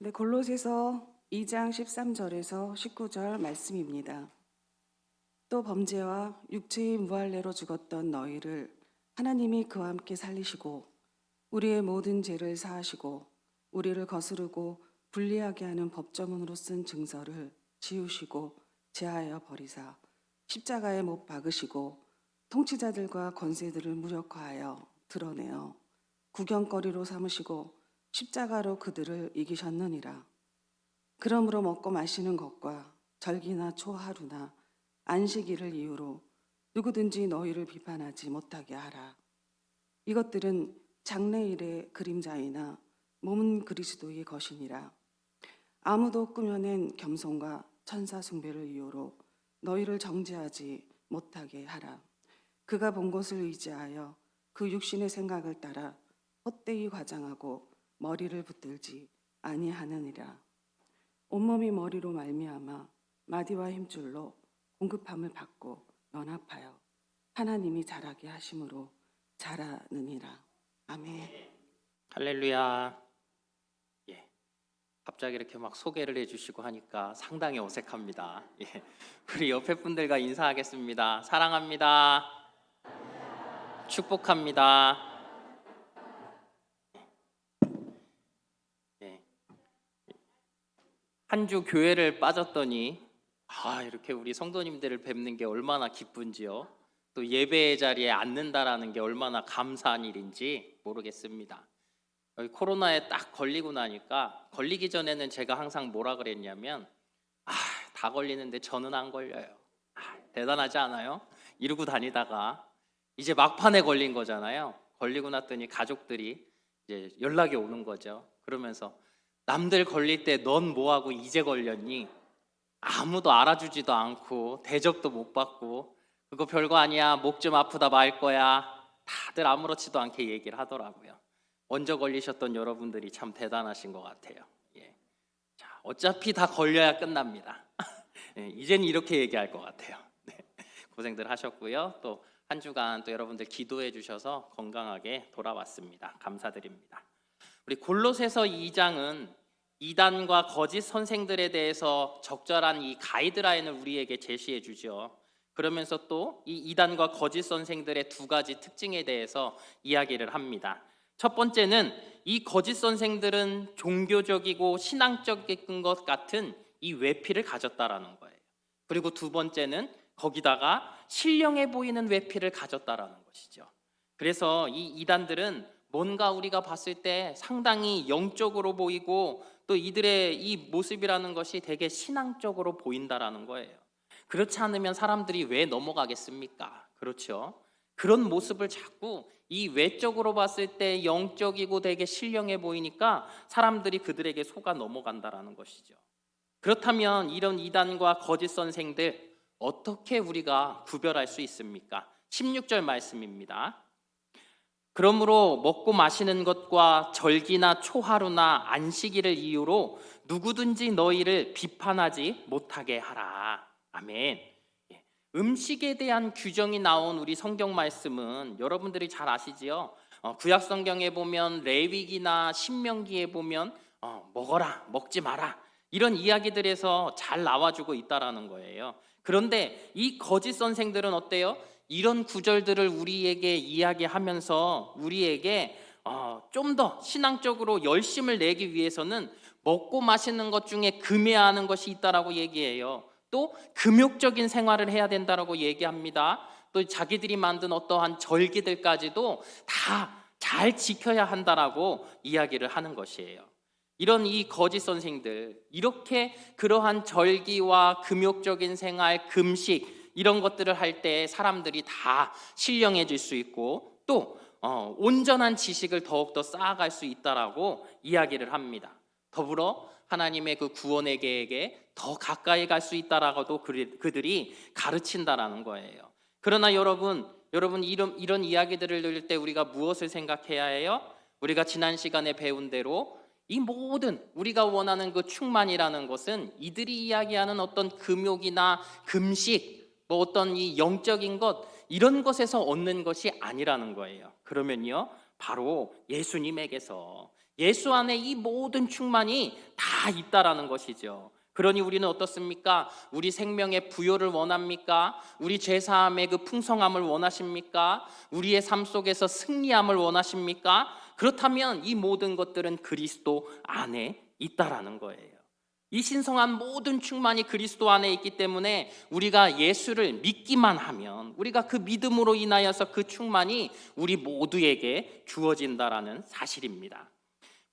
네, 골로새서 2장 13절에서 19절 말씀입니다. 또 범죄와 육체의 무할례로 죽었던 너희를 하나님이 그와 함께 살리시고 우리의 모든 죄를 사하시고 우리를 거스르고 불리하게 하는 법조문으로 쓴 증서를 지우시고 제하여 버리사 십자가에 못 박으시고 통치자들과 권세들을 무력화하여 드러내어 구경거리로 삼으시고 십자가로 그들을 이기셨느니라. 그러므로 먹고 마시는 것과 절기나 초하루나 안식일을 이유로 누구든지 너희를 비판하지 못하게 하라. 이것들은 장래일의 그림자이나 몸은 그리스도의 것이니라. 아무도 꾸며낸 겸손과 천사 숭배를 이유로 너희를 정죄하지 못하게 하라. 그가 본 것을 의지하여 그 육신의 생각을 따라 헛되이 과장하고 머리를 붙들지 아니하느니라. 온몸이 머리로 말미암아 마디와 힘줄로 공급함을 받고 연합하여 하나님이 자라게 하심으로 자라느니라. 아멘. 할렐루야. 예. 갑자기 이렇게 막 소개를 해주시고 하니까 상당히 어색합니다. 예. 우리 옆에 분들과 인사하겠습니다. 사랑합니다. 축복합니다. 예. 한 주 교회를 빠졌더니 이렇게 우리 성도님들을 뵙는 게 얼마나 기쁜지요. 또 예배의 자리에 앉는다라는 게 얼마나 감사한 일인지 모르겠습니다. 코로나에 딱 걸리고 나니까 걸리기 전에는 제가 항상 뭐라 그랬냐면 다 걸리는데 저는 안 걸려요. 대단하지 않아요? 이러고 다니다가 이제 막판에 걸린 거잖아요. 걸리고 났더니 가족들이 이제 연락이 오는 거죠. 그러면서 남들 걸릴 때 넌 뭐하고 이제 걸렸니? 아무도 알아주지도 않고 대접도 못 받고 그거 별거 아니야. 목 좀 아프다 말 거야. 다들 아무렇지도 않게 얘기를 하더라고요. 먼저 걸리셨던 여러분들이 참 대단하신 것 같아요. 예. 자, 어차피 다 걸려야 끝납니다. 예, 이제는 이렇게 얘기할 것 같아요. 네. 고생들 하셨고요. 또 한 주간 또 여러분들 기도해 주셔서 건강하게 돌아왔습니다. 감사드립니다. 우리 골로새서 2장은 이단과 거짓 선생들에 대해서 적절한 이 가이드라인을 우리에게 제시해 주죠. 그러면서 또 이 이단과 거짓 선생들의 두 가지 특징에 대해서 이야기를 합니다. 첫 번째는 이 거짓 선생들은 종교적이고 신앙적인 것 같은 이 외피를 가졌다라는 거예요. 그리고 두 번째는 거기다가 신령해 보이는 외피를 가졌다라는 것이죠. 그래서 이 이단들은 뭔가 우리가 봤을 때 상당히 영적으로 보이고 또 이들의 이 모습이라는 것이 되게 신앙적으로 보인다라는 거예요. 그렇지 않으면 사람들이 왜 넘어가겠습니까? 그렇죠? 그런 모습을 자꾸 이 외적으로 봤을 때 영적이고 되게 신령해 보이니까 사람들이 그들에게 속아 넘어간다라는 것이죠. 그렇다면 이런 이단과 거짓 선생들 어떻게 우리가 구별할 수 있습니까? 16절 말씀입니다. 그러므로 먹고 마시는 것과 절기나 초하루나 안식일을 이유로 누구든지 너희를 비판하지 못하게 하라. 아멘. 음식에 대한 규정이 나온 우리 성경 말씀은 여러분들이 잘 아시지요? 구약 성경에 보면 레위기나 신명기에 보면 먹어라, 먹지 마라 이런 이야기들에서 잘 나와주고 있다라는 거예요. 그런데 이 거짓 선생들은 어때요? 이런 구절들을 우리에게 이야기하면서 우리에게 좀 더 신앙적으로 열심을 내기 위해서는 먹고 마시는 것 중에 금해야 하는 것이 있다라고 얘기해요. 또 금욕적인 생활을 해야 된다라고 얘기합니다. 또 자기들이 만든 어떠한 절기들까지도 다 잘 지켜야 한다라고 이야기를 하는 것이에요. 이런 이 거짓 선생들 이렇게 그러한 절기와 금욕적인 생활, 금식 이런 것들을 할 때 사람들이 다 신령해질 수 있고 또 온전한 지식을 더욱더 쌓아갈 수 있다라고 이야기를 합니다. 더불어 하나님의 그 구원의 계획에 더 가까이 갈 수 있다라고도 그들이 가르친다라는 거예요. 그러나 여러분 이런 이야기들을 들을 때 우리가 무엇을 생각해야 해요? 우리가 지난 시간에 배운 대로 이 모든 우리가 원하는 그 충만이라는 것은 이들이 이야기하는 어떤 금욕이나 금식 뭐 어떤 이 영적인 것 이런 것에서 얻는 것이 아니라는 거예요. 그러면요 바로 예수님에게서 예수 안에 이 모든 충만이 다 있다라는 것이죠. 그러니 우리는 어떻습니까? 우리 생명의 부요를 원합니까? 우리 죄사함의 그 풍성함을 원하십니까? 우리의 삶 속에서 승리함을 원하십니까? 그렇다면 이 모든 것들은 그리스도 안에 있다라는 거예요. 이 신성한 모든 충만이 그리스도 안에 있기 때문에 우리가 예수를 믿기만 하면, 우리가 그 믿음으로 인하여서 그 충만이 우리 모두에게 주어진다라는 사실입니다.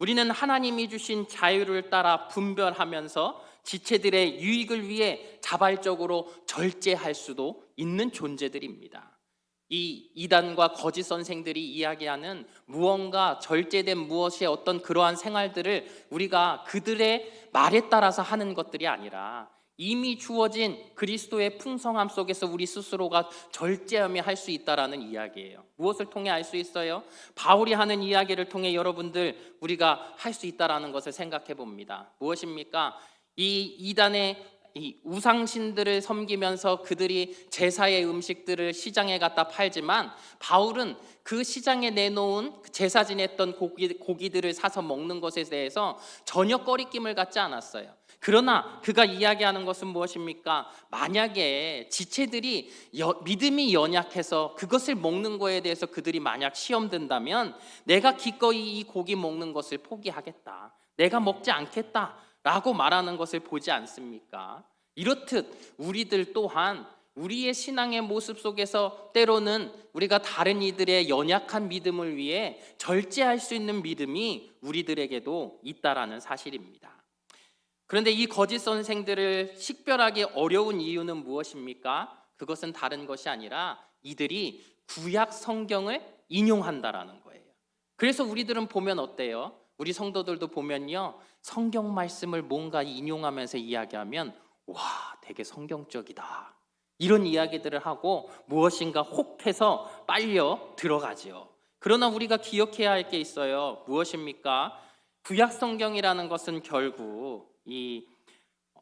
우리는 하나님이 주신 자유를 따라 분별하면서 지체들의 유익을 위해 자발적으로 절제할 수도 있는 존재들입니다. 이 이단과 거짓 선생들이 이야기하는 무언가 절제된 무엇의 어떤 그러한 생활들을 우리가 그들의 말에 따라서 하는 것들이 아니라 이미 주어진 그리스도의 풍성함 속에서 우리 스스로가 절제하며 할 수 있다라는 이야기예요. 무엇을 통해 알 수 있어요? 바울이 하는 이야기를 통해 여러분들 우리가 할 수 있다라는 것을 생각해 봅니다. 무엇입니까? 이 이단의 이 우상신들을 섬기면서 그들이 제사의 음식들을 시장에 갖다 팔지만 바울은 그 시장에 내놓은 제사진에 했던 고기들을 사서 먹는 것에 대해서 전혀 꺼리낌을 갖지 않았어요. 그러나 그가 이야기하는 것은 무엇입니까? 만약에 지체들이 믿음이 연약해서 그것을 먹는 거에 대해서 그들이 만약 시험 든다면 내가 기꺼이 이 고기 먹는 것을 포기하겠다, 내가 먹지 않겠다 라고 말하는 것을 보지 않습니까? 이렇듯 우리들 또한 우리의 신앙의 모습 속에서 때로는 우리가 다른 이들의 연약한 믿음을 위해 절제할 수 있는 믿음이 우리들에게도 있다라는 사실입니다. 그런데 이 거짓 선생들을 식별하기 어려운 이유는 무엇입니까? 그것은 다른 것이 아니라 이들이 구약 성경을 인용한다라는 거예요. 그래서 우리들은 보면 어때요? 우리 성도들도 보면요, 성경 말씀을 뭔가 인용하면서 이야기하면 와, 되게 성경적이다, 이런 이야기들을 하고 무엇인가 혹해서 빨려 들어가죠. 그러나 우리가 기억해야 할 게 있어요. 무엇입니까? 구약 성경이라는 것은 결국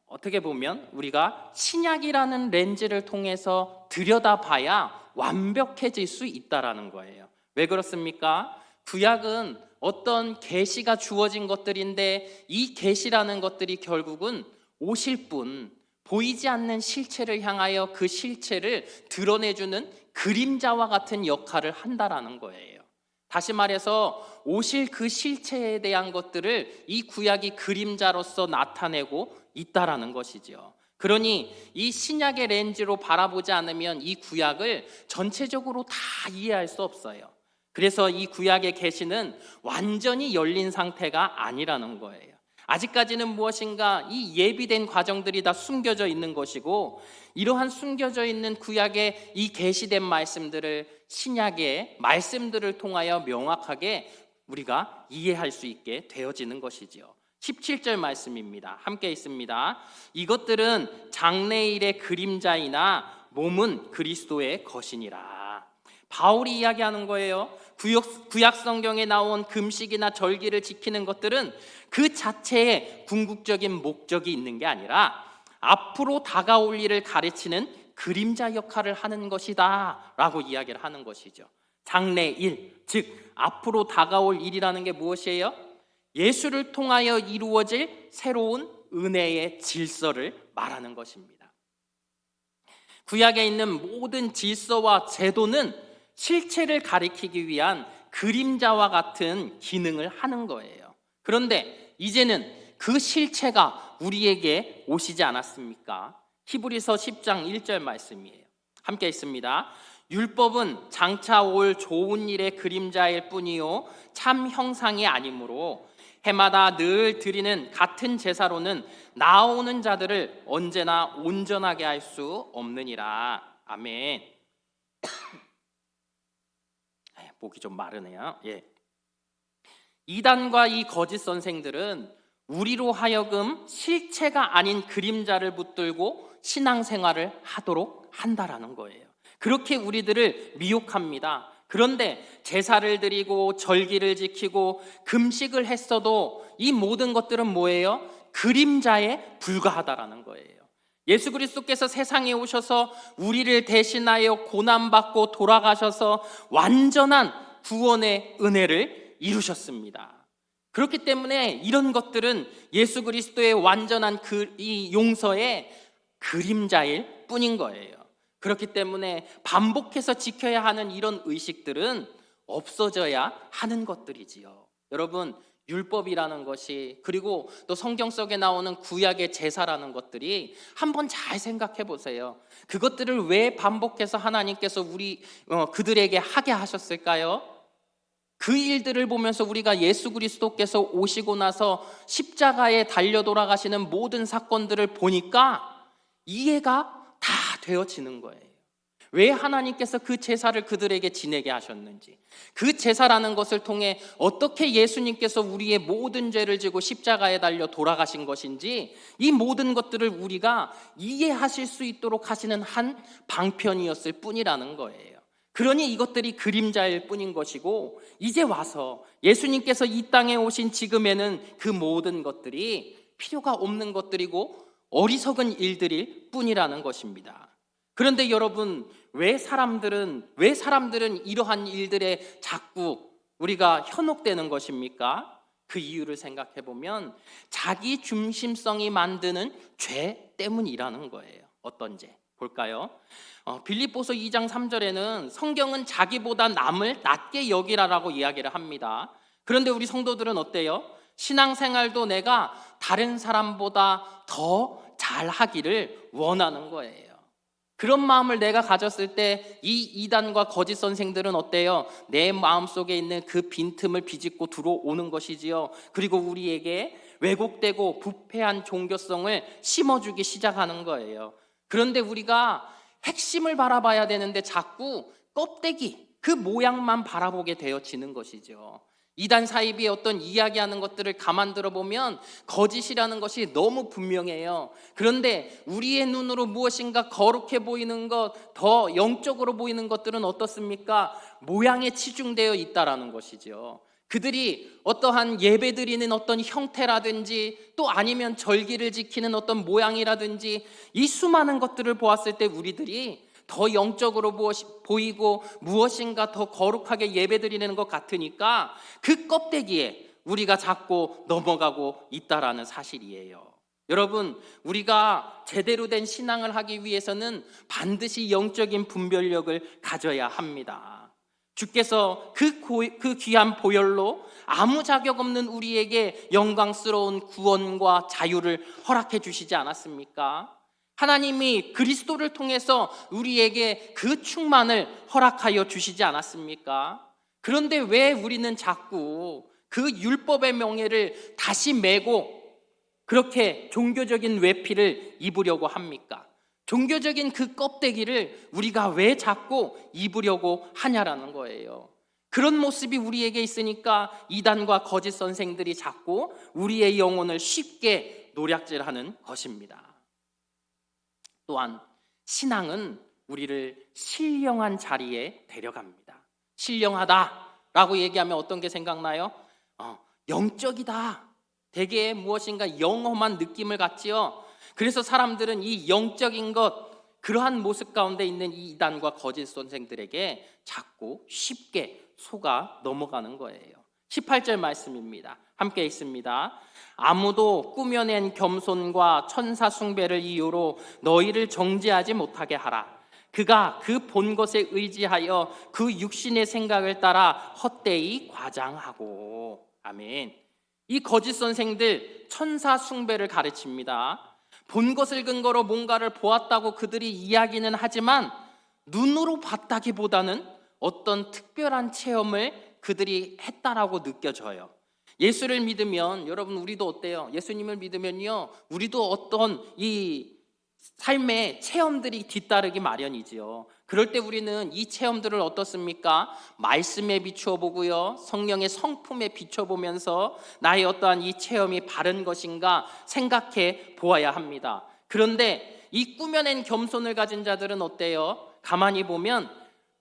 어떻게 보면 우리가 신약이라는 렌즈를 통해서 들여다봐야 완벽해질 수 있다라는 거예요. 왜 그렇습니까? 구약은 어떤 계시가 주어진 것들인데 이 계시라는 것들이 결국은 오실 분, 보이지 않는 실체를 향하여 그 실체를 드러내주는 그림자와 같은 역할을 한다라는 거예요. 다시 말해서 오실 그 실체에 대한 것들을 이 구약이 그림자로서 나타내고 있다라는 것이죠. 그러니 이 신약의 렌즈로 바라보지 않으면 이 구약을 전체적으로 다 이해할 수 없어요. 그래서 이 구약의 계시는 완전히 열린 상태가 아니라는 거예요. 아직까지는 무엇인가 이 예비된 과정들이 다 숨겨져 있는 것이고, 이러한 숨겨져 있는 구약의 이 계시된 말씀들을 신약의 말씀들을 통하여 명확하게 우리가 이해할 수 있게 되어지는 것이지요. 17절 말씀입니다. 함께 있습니다. 이것들은 장래일의 그림자이나 몸은 그리스도의 것이니라. 바울이 이야기하는 거예요. 구약 성경에 나온 금식이나 절기를 지키는 것들은 그 자체에 궁극적인 목적이 있는 게 아니라 앞으로 다가올 일을 가르치는 그림자 역할을 하는 것이다 라고 이야기를 하는 것이죠. 장래일, 즉 앞으로 다가올 일이라는 게 무엇이에요? 예수를 통하여 이루어질 새로운 은혜의 질서를 말하는 것입니다. 구약에 있는 모든 질서와 제도는 실체를 가리키기 위한 그림자와 같은 기능을 하는 거예요. 그런데 이제는 그 실체가 우리에게 오시지 않았습니까? 히브리서 10장 1절 말씀이에요. 함께 있습니다. 율법은 장차 올 좋은 일의 그림자일 뿐이요 참 형상이 아니므로 해마다 늘 드리는 같은 제사로는 나아오는 자들을 언제나 온전하게 할 수 없느니라. 아멘. 목이 좀 마르네요. 이단과 이 거짓 선생들은 우리로 하여금 실체가 아닌 그림자를 붙들고 신앙생활을 하도록 한다라는 거예요. 그렇게 우리들을 미혹합니다. 그런데 제사를 드리고 절기를 지키고 금식을 했어도 이 모든 것들은 뭐예요? 그림자에 불과하다라는 거예요. 예수 그리스도께서 세상에 오셔서 우리를 대신하여 고난받고 돌아가셔서 완전한 구원의 은혜를 이루셨습니다. 그렇기 때문에 이런 것들은 예수 그리스도의 완전한 이 용서의 그림자일 뿐인 거예요. 그렇기 때문에 반복해서 지켜야 하는 이런 의식들은 없어져야 하는 것들이지요. 여러분, 율법이라는 것이, 그리고 또 성경 속에 나오는 구약의 제사라는 것들이 한번 잘 생각해 보세요. 그것들을 왜 반복해서 하나님께서 그들에게 하게 하셨을까요? 그 일들을 보면서 우리가 예수 그리스도께서 오시고 나서 십자가에 달려 돌아가시는 모든 사건들을 보니까 이해가 다 되어지는 거예요. 왜 하나님께서 그 제사를 그들에게 지내게 하셨는지, 그 제사라는 것을 통해 어떻게 예수님께서 우리의 모든 죄를 지고 십자가에 달려 돌아가신 것인지, 이 모든 것들을 우리가 이해하실 수 있도록 하시는 한 방편이었을 뿐이라는 거예요. 그러니 이것들이 그림자일 뿐인 것이고, 이제 와서 예수님께서 이 땅에 오신 지금에는 그 모든 것들이 필요가 없는 것들이고 어리석은 일들일 뿐이라는 것입니다. 그런데 여러분, 왜 사람들은 이러한 일들에 자꾸 우리가 현혹되는 것입니까? 그 이유를 생각해 보면 자기 중심성이 만드는 죄 때문이라는 거예요. 어떤 죄? 볼까요? 빌립보서 2장 3절에는 성경은 자기보다 남을 낮게 여기라라고 이야기를 합니다. 그런데 우리 성도들은 어때요? 신앙생활도 내가 다른 사람보다 더 잘하기를 원하는 거예요. 그런 마음을 내가 가졌을 때 이 이단과 거짓 선생들은 어때요? 내 마음속에 있는 그 빈틈을 비집고 들어오는 것이지요. 그리고 우리에게 왜곡되고 부패한 종교성을 심어주기 시작하는 거예요. 그런데 우리가 핵심을 바라봐야 되는데 자꾸 껍데기, 그 모양만 바라보게 되어지는 것이죠. 이단 사이비의 어떤 이야기하는 것들을 가만 들어보면 거짓이라는 것이 너무 분명해요. 그런데 우리의 눈으로 무엇인가 거룩해 보이는 것, 더 영적으로 보이는 것들은 어떻습니까? 모양에 치중되어 있다라는 것이죠. 그들이 어떠한 예배드리는 어떤 형태라든지 또 아니면 절기를 지키는 어떤 모양이라든지 이 수많은 것들을 보았을 때 우리들이 더 영적으로 보이고 무엇인가 더 거룩하게 예배드리는 것 같으니까 그 껍데기에 우리가 자꾸 넘어가고 있다라는 사실이에요. 여러분, 우리가 제대로 된 신앙을 하기 위해서는 반드시 영적인 분별력을 가져야 합니다. 주께서 그 귀한 보혈로 아무 자격 없는 우리에게 영광스러운 구원과 자유를 허락해 주시지 않았습니까? 하나님이 그리스도를 통해서 우리에게 그 충만을 허락하여 주시지 않았습니까? 그런데 왜 우리는 자꾸 그 율법의 명예를 다시 메고 그렇게 종교적인 외피를 입으려고 합니까? 종교적인 그 껍데기를 우리가 왜 자꾸 입으려고 하냐라는 거예요. 그런 모습이 우리에게 있으니까 이단과 거짓 선생들이 자꾸 우리의 영혼을 쉽게 노략질하는 것입니다. 또한 신앙은 우리를 신령한 자리에 데려갑니다. 신령하다라고 얘기하면 어떤 게 생각나요? 영적이다. 되게 무엇인가 영험한 느낌을 갖지요. 그래서 사람들은 이 영적인 것, 그러한 모습 가운데 있는 이 이단과 거짓 선생들에게 자꾸 쉽게 속아 넘어가는 거예요. 18절 말씀입니다. 함께 읽습니다. 아무도 꾸며낸 겸손과 천사 숭배를 이유로 너희를 정죄하지 못하게 하라. 그가 그 본 것에 의지하여 그 육신의 생각을 따라 헛되이 과장하고. 아멘. 이 거짓 선생들 천사 숭배를 가르칩니다. 본 것을 근거로 뭔가를 보았다고 그들이 이야기는 하지만 눈으로 봤다기보다는 어떤 특별한 체험을 그들이 했다라고 느껴져요. 예수를 믿으면, 여러분 우리도 어때요? 예수님을 믿으면요, 우리도 어떤 이 삶의 체험들이 뒤따르기 마련이지요. 그럴 때 우리는 이 체험들을 어떻습니까? 말씀에 비추어 보고요, 성령의 성품에 비춰 보면서 나의 어떠한 이 체험이 바른 것인가 생각해 보아야 합니다. 그런데 이 꾸며낸 겸손을 가진 자들은 어때요? 가만히 보면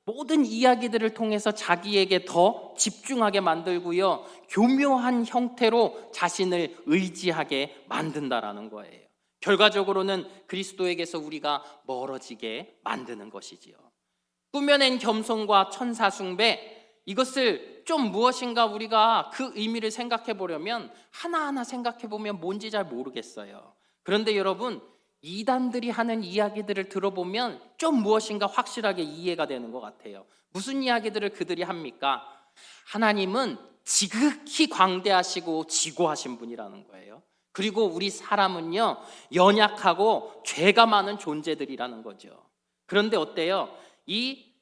모든 이야기들을 통해서 자기에게 더 집중하게 만들고요, 교묘한 형태로 자신을 의지하게 만든다라는 거예요. 결과적으로는 그리스도에게서 우리가 멀어지게 만드는 것이지요. 꾸며낸 겸손과 천사 숭배, 이것을 좀 무엇인가 우리가 그 의미를 생각해 보려면 하나하나 생각해 보면 뭔지 잘 모르겠어요. 그런데 여러분, 이단들이 하는 이야기들을 들어보면 좀 무엇인가 확실하게 이해가 되는 것 같아요. 무슨 이야기들을 그들이 합니까? 하나님은 지극히 광대하시고 지고하신 분이라는 거예요. 그리고 우리 사람은요, 연약하고 죄가 많은 존재들이라는 거죠. 그런데 어때요? 이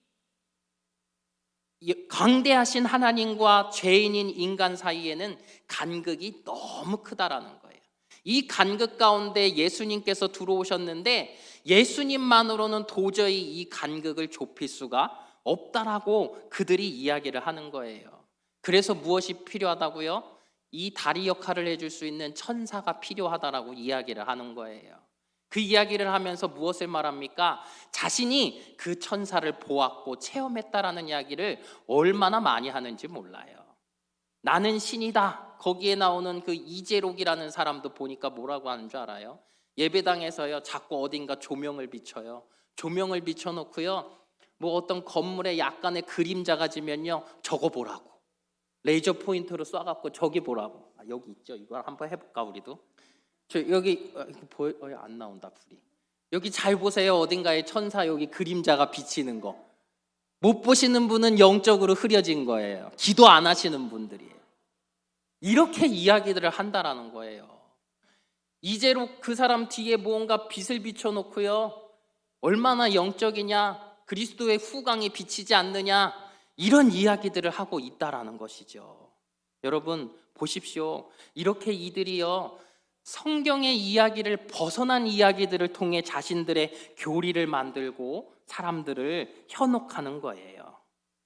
광대하신 하나님과 죄인인 인간 사이에는 간극이 너무 크다라는 거예요. 이 간극 가운데 예수님께서 들어오셨는데 예수님만으로는 도저히 이 간극을 좁힐 수가 없다라고 그들이 이야기를 하는 거예요. 그래서 무엇이 필요하다고요? 이 다리 역할을 해줄 수 있는 천사가 필요하다라고 이야기를 하는 거예요. 그 이야기를 하면서 무엇을 말합니까? 자신이 그 천사를 보았고 체험했다라는 이야기를 얼마나 많이 하는지 몰라요. 나는 신이다. 거기에 나오는 그 이재록이라는 사람도 보니까 뭐라고 하는 줄 알아요? 예배당에서요, 자꾸 어딘가 조명을 비춰요. 조명을 비춰놓고요, 뭐 어떤 건물에 약간의 그림자가 지면요, 저거 보라고. 레이저 포인터로 쏴갖고 저기 보라고. 여기 있죠. 이거 한번 해볼까 우리도? 저 여기 보여? 안 나온다 불이. 여기 잘 보세요. 어딘가에 천사 여기 그림자가 비치는 거. 못 보시는 분은 영적으로 흐려진 거예요. 기도 안 하시는 분들이에요. 이렇게 이야기들을 한다라는 거예요. 이제로 그 사람 뒤에 무언가 빛을 비춰놓고요, 얼마나 영적이냐, 그리스도의 후광이 비치지 않느냐, 이런 이야기들을 하고 있다라는 것이죠. 여러분 보십시오. 이렇게 이들이요, 성경의 이야기를 벗어난 이야기들을 통해 자신들의 교리를 만들고 사람들을 현혹하는 거예요.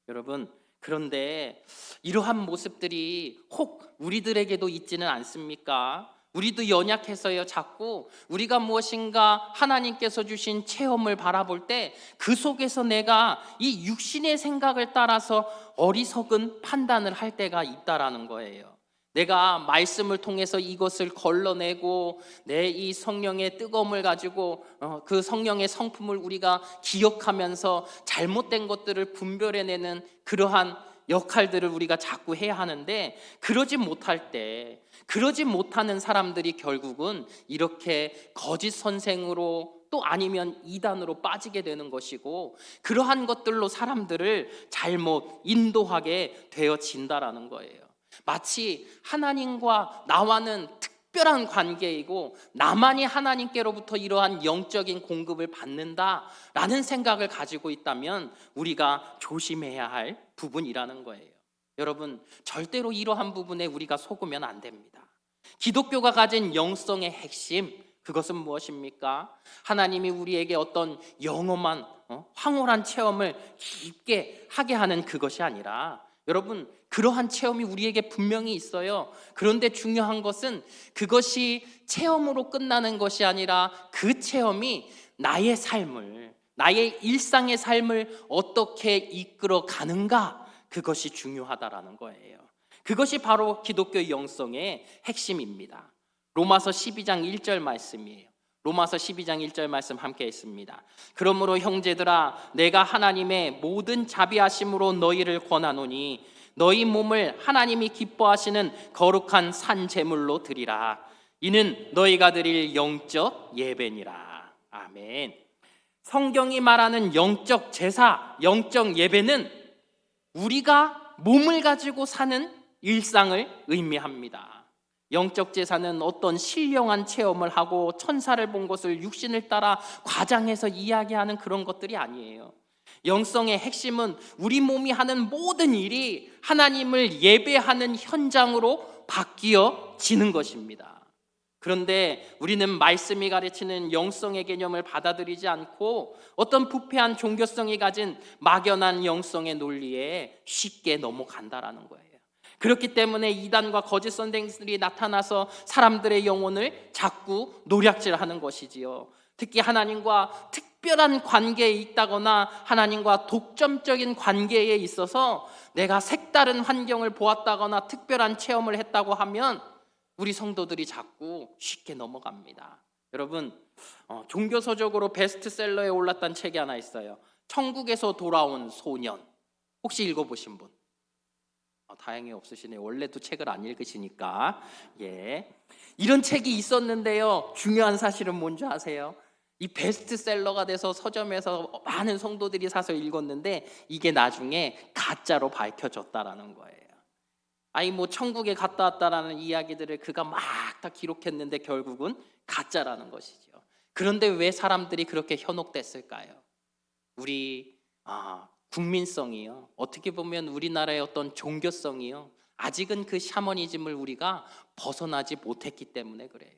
여러분, 그런데 이러한 모습들이 혹 우리들에게도 있지는 않습니까? 우리도 연약해서요, 자꾸 우리가 무엇인가 하나님께서 주신 체험을 바라볼 때 그 속에서 내가 이 육신의 생각을 따라서 어리석은 판단을 할 때가 있다라는 거예요. 내가 말씀을 통해서 이것을 걸러내고 내 이 성령의 뜨거움을 가지고 그 성령의 성품을 우리가 기억하면서 잘못된 것들을 분별해내는 그러한 역할들을 우리가 자꾸 해야 하는데, 그러지 못할 때, 그러지 못하는 사람들이 결국은 이렇게 거짓 선생으로 또 아니면 이단으로 빠지게 되는 것이고, 그러한 것들로 사람들을 잘못 인도하게 되어진다라는 거예요. 마치 하나님과 나와는 특별한 관계이고 나만이 하나님께로부터 이러한 영적인 공급을 받는다라는 생각을 가지고 있다면 우리가 조심해야 할 부분이라는 거예요. 여러분, 절대로 이러한 부분에 우리가 속으면 안 됩니다. 기독교가 가진 영성의 핵심, 그것은 무엇입니까? 하나님이 우리에게 어떤 영험한 황홀한 체험을 깊게 하게 하는 그것이 아니라, 여러분, 그러한 체험이 우리에게 분명히 있어요. 그런데 중요한 것은 그것이 체험으로 끝나는 것이 아니라 그 체험이 나의 삶을, 나의 일상의 삶을 어떻게 이끌어 가는가, 그것이 중요하다라는 거예요. 그것이 바로 기독교 영성의 핵심입니다. 로마서 12장 1절 말씀이에요. 로마서 12장 1절 말씀 함께 했습니다. 그러므로 형제들아, 내가 하나님의 모든 자비하심으로 너희를 권하노니 너희 몸을 하나님이 기뻐하시는 거룩한 산 제물로 드리라. 이는 너희가 드릴 영적 예배니라. 아멘. 성경이 말하는 영적 제사, 영적 예배는 우리가 몸을 가지고 사는 일상을 의미합니다. 영적 제사는 어떤 신령한 체험을 하고 천사를 본 것을 육신을 따라 과장해서 이야기하는 그런 것들이 아니에요. 영성의 핵심은 우리 몸이 하는 모든 일이 하나님을 예배하는 현장으로 바뀌어지는 것입니다. 그런데 우리는 말씀이 가르치는 영성의 개념을 받아들이지 않고 어떤 부패한 종교성이 가진 막연한 영성의 논리에 쉽게 넘어간다라는 거예요. 그렇기 때문에 이단과 거짓 선생들이 나타나서 사람들의 영혼을 자꾸 노략질하는 것이지요. 특히 하나님과 특별한 관계에 있다거나 하나님과 독점적인 관계에 있어서 내가 색다른 환경을 보았다거나 특별한 체험을 했다고 하면 우리 성도들이 자꾸 쉽게 넘어갑니다. 여러분, 종교서적으로 베스트셀러에 올랐던 책이 하나 있어요. 천국에서 돌아온 소년. 혹시 읽어보신 분? 다행히 없으시네요. 원래도 책을 안 읽으시니까. 예. 이런 책이 있었는데요. 중요한 사실은 뭔지 아세요? 이 베스트셀러가 돼서 서점에서 많은 성도들이 사서 읽었는데 이게 나중에 가짜로 밝혀졌다라는 거예요. 아니 뭐 천국에 갔다 왔다라는 이야기들을 그가 막 다 기록했는데 결국은 가짜라는 것이죠. 그런데 왜 사람들이 그렇게 현혹됐을까요? 우리 국민성이요. 어떻게 보면 우리나라의 어떤 종교성이요. 아직은 그 샤머니즘을 우리가 벗어나지 못했기 때문에 그래요.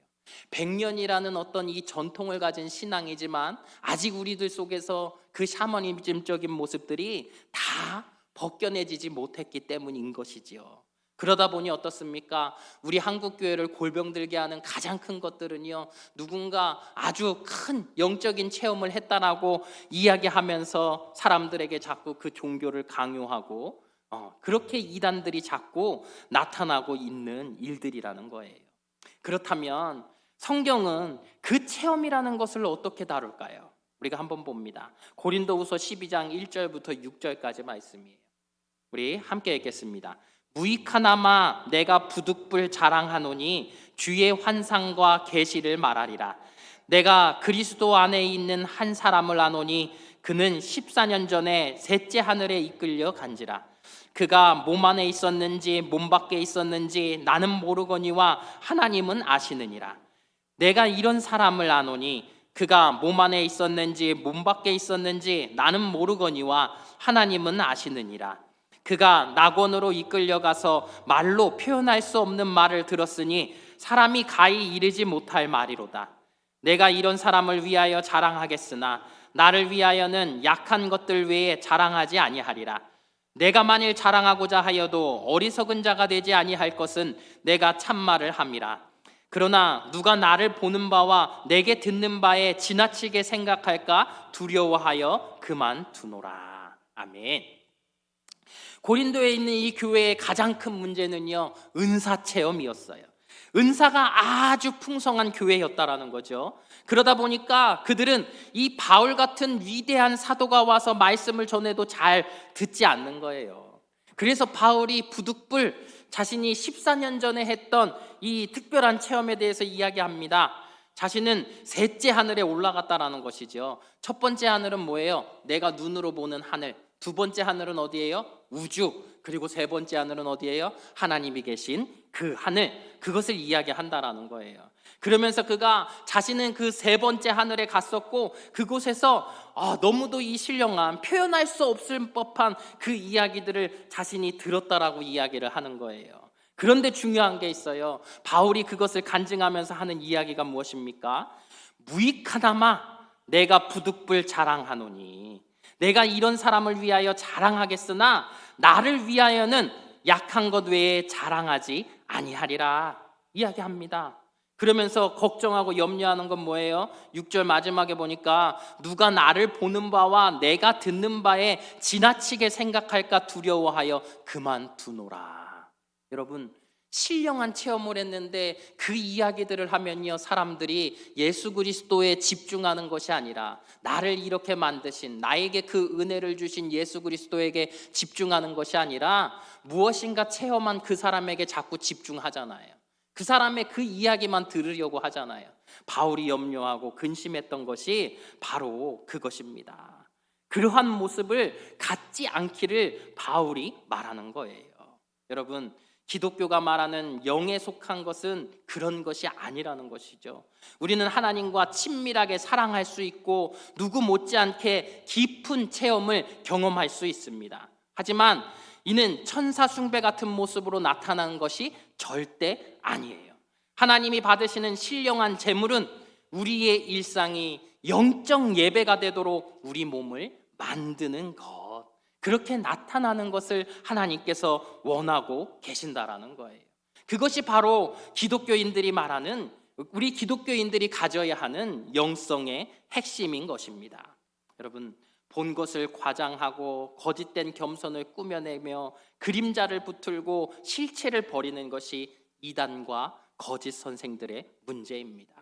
100년이라는 어떤 이 전통을 가진 신앙이지만 아직 우리들 속에서 그 샤머니즘적인 모습들이 다 벗겨내지지 못했기 때문인 것이지요. 그러다 보니 어떻습니까? 우리 한국 교회를 골병들게 하는 가장 큰 것들은요, 누군가 아주 큰 영적인 체험을 했다라고 이야기하면서 사람들에게 자꾸 그 종교를 강요하고 그렇게 이단들이 자꾸 나타나고 있는 일들이라는 거예요. 그렇다면 성경은 그 체험이라는 것을 어떻게 다룰까요? 우리가 한번 봅니다. 고린도후서 12장 1절부터 6절까지 말씀이에요. 우리 함께 읽겠습니다. 무익하나마 내가 부득불 자랑하노니 주의 환상과 계시를 말하리라. 내가 그리스도 안에 있는 한 사람을 아노니 그는 14년 전에 셋째 하늘에 이끌려 간지라. 그가 몸 안에 있었는지 몸 밖에 있었는지 나는 모르거니와 하나님은 아시느니라. 내가 이런 사람을 아노니 그가 몸 안에 있었는지 몸 밖에 있었는지 나는 모르거니와 하나님은 아시느니라. 그가 낙원으로 이끌려가서 말로 표현할 수 없는 말을 들었으니 사람이 가히 이르지 못할 말이로다. 내가 이런 사람을 위하여 자랑하겠으나 나를 위하여는 약한 것들 외에 자랑하지 아니하리라. 내가 만일 자랑하고자 하여도 어리석은 자가 되지 아니할 것은 내가 참말을 함이라. 그러나 누가 나를 보는 바와 내게 듣는 바에 지나치게 생각할까 두려워하여 그만두노라. 아멘. 고린도에 있는 이 교회의 가장 큰 문제는요, 은사 체험이었어요. 은사가 아주 풍성한 교회였다라는 거죠. 그러다 보니까 그들은 이 바울 같은 위대한 사도가 와서 말씀을 전해도 잘 듣지 않는 거예요. 그래서 바울이 부득불 자신이 14년 전에 했던 이 특별한 체험에 대해서 이야기합니다. 자신은 셋째 하늘에 올라갔다라는 것이죠. 첫 번째 하늘은 뭐예요? 내가 눈으로 보는 하늘. 두 번째 하늘은 어디예요? 우주. 그리고 세 번째 하늘은 어디예요? 하나님이 계신 그 하늘. 그것을 이야기한다라는 거예요. 그러면서 그가 자신은 그 세 번째 하늘에 갔었고 그곳에서 너무도 이 신령한 표현할 수 없을 법한 그 이야기들을 자신이 들었다라고 이야기를 하는 거예요. 그런데 중요한 게 있어요. 바울이 그것을 간증하면서 하는 이야기가 무엇입니까? 무익하나마 내가 부득불 자랑하노니, 내가 이런 사람을 위하여 자랑하겠으나 나를 위하여는 약한 것 외에 자랑하지 아니하리라 이야기합니다. 그러면서 걱정하고 염려하는 건 뭐예요? 6절 마지막에 보니까 누가 나를 보는 바와 내가 듣는 바에 지나치게 생각할까 두려워하여 그만두노라. 여러분, 신령한 체험을 했는데 그 이야기들을 하면요, 사람들이 예수 그리스도에 집중하는 것이 아니라 나를 이렇게 만드신, 나에게 그 은혜를 주신 예수 그리스도에게 집중하는 것이 아니라 무엇인가 체험한 그 사람에게 자꾸 집중하잖아요. 그 사람의 그 이야기만 들으려고 하잖아요. 바울이 염려하고 근심했던 것이 바로 그것입니다. 그러한 모습을 갖지 않기를 바울이 말하는 거예요. 여러분, 기독교가 말하는 영에 속한 것은 그런 것이 아니라는 것이죠. 우리는 하나님과 친밀하게 사랑할 수 있고 누구 못지않게 깊은 체험을 경험할 수 있습니다. 하지만 이는 천사 숭배 같은 모습으로 나타나는 것이 절대 아니에요. 하나님이 받으시는 신령한 제물은 우리의 일상이 영적 예배가 되도록 우리 몸을 만드는 것, 그렇게 나타나는 것을 하나님께서 원하고 계신다라는 거예요. 그것이 바로 기독교인들이 말하는, 우리 기독교인들이 가져야 하는 영성의 핵심인 것입니다. 여러분, 본 것을 과장하고 거짓된 겸손을 꾸며내며 그림자를 붙들고 실체를 버리는 것이 이단과 거짓 선생들의 문제입니다.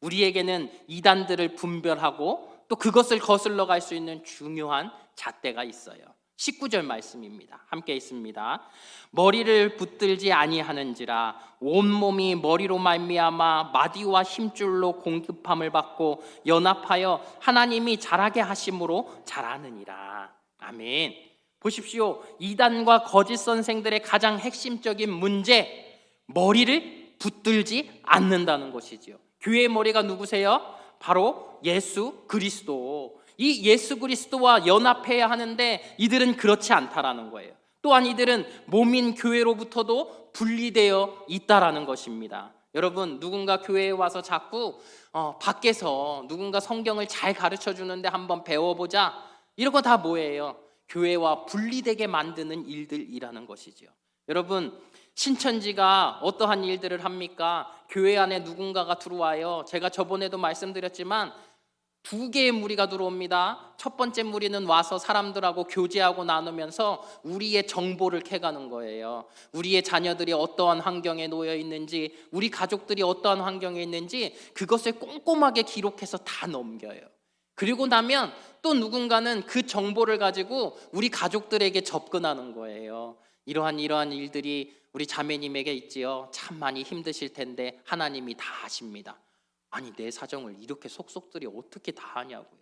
우리에게는 이단들을 분별하고 또 그것을 거슬러 갈 수 있는 중요한 잣대가 있어요. 19절 말씀입니다. 함께 있습니다. 머리를 붙들지 아니하는지라 온몸이 머리로 말미암아 마디와 힘줄로 공급함을 받고 연합하여 하나님이 자라게 하심으로 자라느니라. 아멘. 보십시오. 이단과 거짓 선생들의 가장 핵심적인 문제, 머리를 붙들지 않는다는 것이지요. 교회의 머리가 누구세요? 바로 예수 그리스도. 이 예수 그리스도와 연합해야 하는데 이들은 그렇지 않다라는 거예요. 또한 이들은 몸인 교회로부터도 분리되어 있다라는 것입니다. 여러분, 누군가 교회에 와서 자꾸 밖에서 누군가 성경을 잘 가르쳐 주는데 한번 배워보자, 이런 거 다 뭐예요? 교회와 분리되게 만드는 일들이라는 것이죠. 여러분, 신천지가 어떠한 일들을 합니까? 교회 안에 누군가가 들어와요. 제가 저번에도 말씀드렸지만 2개의 무리가 들어옵니다. 첫 번째 무리는 와서 사람들하고 교제하고 나누면서 우리의 정보를 캐가는 거예요. 우리의 자녀들이 어떠한 환경에 놓여 있는지, 우리 가족들이 어떠한 환경에 있는지 그것을 꼼꼼하게 기록해서 다 넘겨요. 그리고 나면 또 누군가는 그 정보를 가지고 우리 가족들에게 접근하는 거예요. 이러한 일들이 우리 자매님에게 있지요. 참 많이 힘드실 텐데 하나님이 다 아십니다. 아니, 내 사정을 이렇게 속속들이 어떻게 다 아냐고요.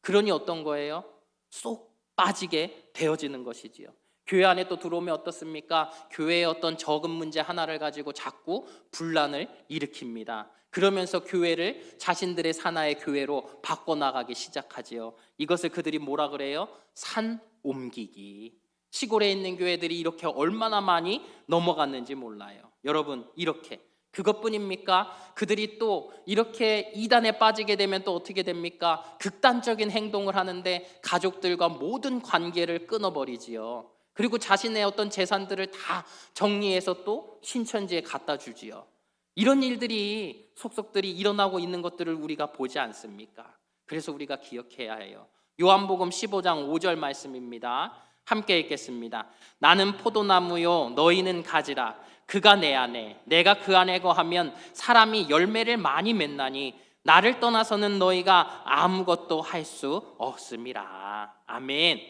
그러니 어떤 거예요? 쏙 빠지게 되어지는 것이지요. 교회 안에 또 들어오면 어떻습니까? 교회의 어떤 적은 문제 하나를 가지고 자꾸 분란을 일으킵니다. 그러면서 교회를 자신들의 산하의 교회로 바꿔나가기 시작하지요. 이것을 그들이 뭐라 그래요? 산 옮기기. 시골에 있는 교회들이 이렇게 얼마나 많이 넘어갔는지 몰라요. 여러분, 이렇게 그것뿐입니까? 그들이 또 이렇게 이단에 빠지게 되면 또 어떻게 됩니까? 극단적인 행동을 하는데 가족들과 모든 관계를 끊어버리지요. 그리고 자신의 어떤 재산들을 다 정리해서 또 신천지에 갖다 주지요. 이런 일들이 속속들이 일어나고 있는 것들을 우리가 보지 않습니까? 그래서 우리가 기억해야 해요. 요한복음 15장 5절 말씀입니다. 함께 읽겠습니다. 나는 포도나무요 너희는 가지라. 그가 내 안에 내가 그 안에 거하면 사람이 열매를 많이 맺나니 나를 떠나서는 너희가 아무것도 할 수 없음이라. 아멘.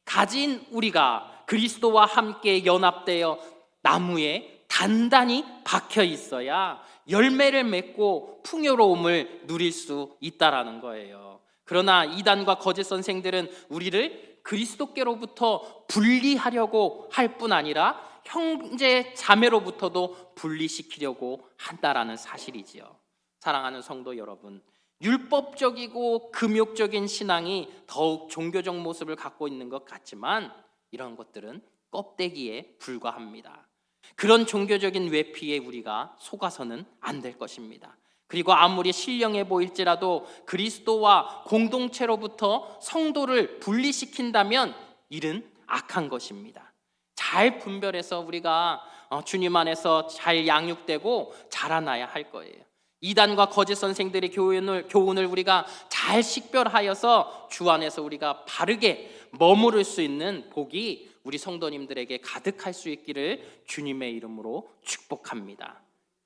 가진 우리가 그리스도와 함께 연합되어 나무에 단단히 박혀 있어야 열매를 맺고 풍요로움을 누릴 수 있다라는 거예요. 그러나 이단과 거짓 선생들은 우리를 그리스도께로부터 분리하려고 할 뿐 아니라 형제 자매로부터도 분리시키려고 한다라는 사실이지요. 사랑하는 성도 여러분, 율법적이고 금욕적인 신앙이 더욱 종교적 모습을 갖고 있는 것 같지만 이런 것들은 껍데기에 불과합니다. 그런 종교적인 외피에 우리가 속아서는 안 될 것입니다. 그리고 아무리 신령해 보일지라도 그리스도와 공동체로부터 성도를 분리시킨다면 이는 악한 것입니다. 잘 분별해서 우리가 주님 안에서 잘 양육되고 자라나야 할 거예요. 이단과 거짓 선생들의 교훈을 우리가 잘 식별하여서 주 안에서 우리가 바르게 머무를 수 있는 복이 우리 성도님들에게 가득할 수 있기를 주님의 이름으로 축복합니다.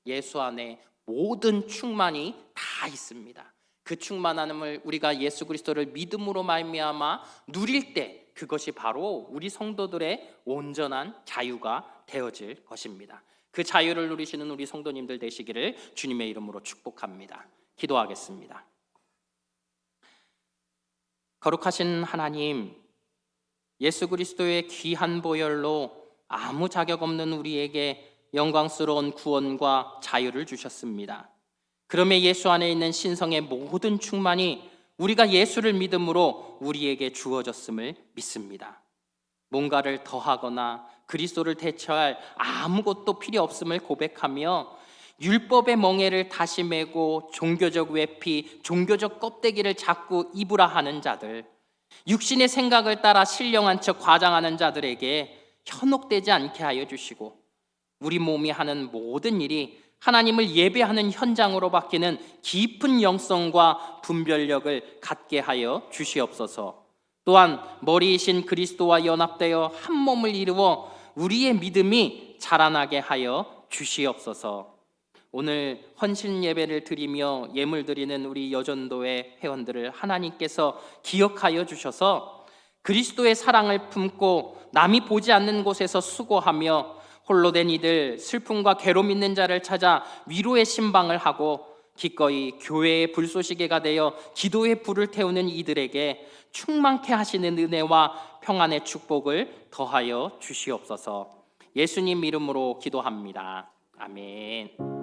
예수 안에 모든 충만이 다 있습니다. 그 충만함을 우리가 예수 그리스도를 믿음으로 말미암아 누릴 때 그것이 바로 우리 성도들의 온전한 자유가 되어질 것입니다. 그 자유를 누리시는 우리 성도님들 되시기를 주님의 이름으로 축복합니다. 기도하겠습니다. 거룩하신 하나님, 예수 그리스도의 귀한 보혈로 아무 자격 없는 우리에게 영광스러운 구원과 자유를 주셨습니다. 그러면 예수 안에 있는 신성의 모든 충만이 우리가 예수를 믿음으로 우리에게 주어졌음을 믿습니다. 뭔가를 더하거나 그리스도를 대처할 아무것도 필요 없음을 고백하며 율법의 멍에를 다시 메고 종교적 외피, 종교적 껍데기를 자꾸 입으라 하는 자들, 육신의 생각을 따라 신령한 척 과장하는 자들에게 현혹되지 않게 하여 주시고 우리 몸이 하는 모든 일이 하나님을 예배하는 현장으로 바뀌는 깊은 영성과 분별력을 갖게 하여 주시옵소서. 또한 머리이신 그리스도와 연합되어 한 몸을 이루어 우리의 믿음이 자라나게 하여 주시옵소서. 오늘 헌신 예배를 드리며 예물 드리는 우리 여전도의 회원들을 하나님께서 기억하여 주셔서 그리스도의 사랑을 품고 남이 보지 않는 곳에서 수고하며 홀로 된 이들, 슬픔과 괴로움 있는 자를 찾아 위로의 신방을 하고 기꺼이 교회의 불쏘시개가 되어 기도의 불을 태우는 이들에게 충만케 하시는 은혜와 평안의 축복을 더하여 주시옵소서. 예수님 이름으로 기도합니다. 아멘.